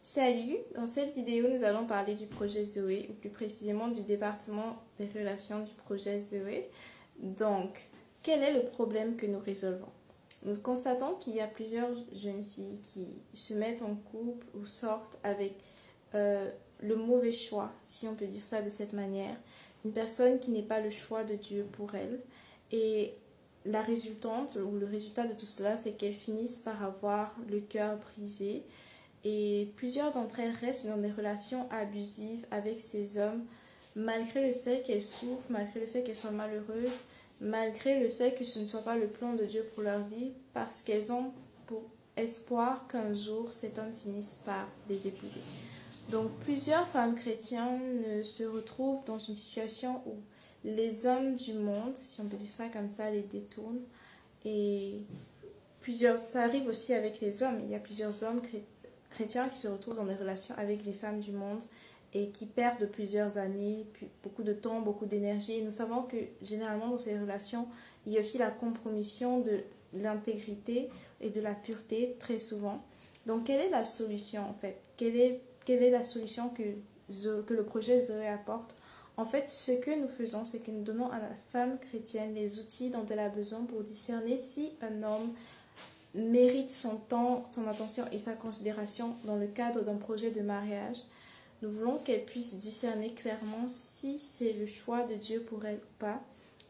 Salut, dans cette vidéo nous allons parler du projet Zoé ou plus précisément du département des relations du projet Zoé. Donc, quel est le problème que nous résolvons? Nous constatons qu'il y a plusieurs jeunes filles qui se mettent en couple ou sortent avec le mauvais choix, si on peut dire ça de cette manière, une personne qui n'est pas le choix de Dieu pour elle. Et la résultante ou le résultat de tout cela, c'est qu'elles finissent par avoir le cœur brisé. Et plusieurs d'entre elles restent dans des relations abusives avec ces hommes, malgré le fait qu'elles souffrent, malgré le fait qu'elles soient malheureuses, malgré le fait que ce ne soit pas le plan de Dieu pour leur vie, parce qu'elles ont pour espoir qu'un jour cet homme finisse par les épouser. Donc plusieurs femmes chrétiennes se retrouvent dans une situation où les hommes du monde, si on peut dire ça comme ça, les détournent. Et ça arrive aussi avec les hommes. Il y a plusieurs hommes chrétiens qui se retrouvent dans des relations avec des femmes du monde et qui perdent plusieurs années, beaucoup de temps, beaucoup d'énergie. Et nous savons que généralement dans ces relations, il y a aussi la compromission de l'intégrité et de la pureté très souvent. Donc quelle est la solution en fait? Quelle est la solution que le projet Zoé apporte? En fait, ce que nous faisons, c'est que nous donnons à la femme chrétienne les outils dont elle a besoin pour discerner si un homme mérite son temps, son attention et sa considération dans le cadre d'un projet de mariage. Nous voulons qu'elle puisse discerner clairement si c'est le choix de Dieu pour elle ou pas.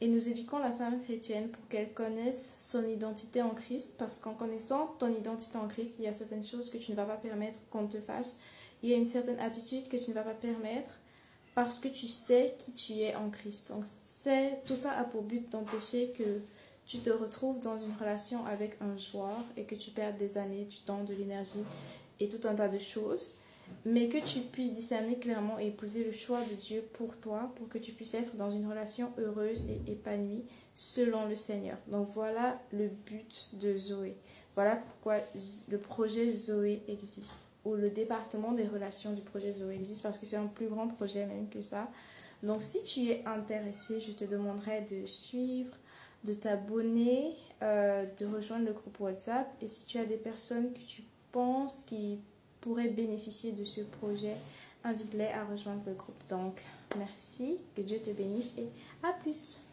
Et nous éduquons la femme chrétienne pour qu'elle connaisse son identité en Christ, parce qu'en connaissant ton identité en Christ, il y a certaines choses que tu ne vas pas permettre qu'on te fasse. Il y a une certaine attitude que tu ne vas pas permettre parce que tu sais qui tu es en Christ. Donc tout ça a pour but d'empêcher que tu te retrouves dans une relation avec un joueur et que tu perdes des années, du temps, de l'énergie et tout un tas de choses, mais que tu puisses discerner clairement et épouser le choix de Dieu pour toi, pour que tu puisses être dans une relation heureuse et épanouie selon le Seigneur. Donc voilà le but de Zoé. Voilà pourquoi le projet Zoé existe, ou le département des relations du projet Zoé existe, parce que c'est un plus grand projet même que ça. Donc si tu es intéressé, je te demanderai de suivre, de t'abonner, de rejoindre le groupe WhatsApp. Et si tu as des personnes que tu penses qui pourraient bénéficier de ce projet, invite-les à rejoindre le groupe. Donc, merci, que Dieu te bénisse et à plus.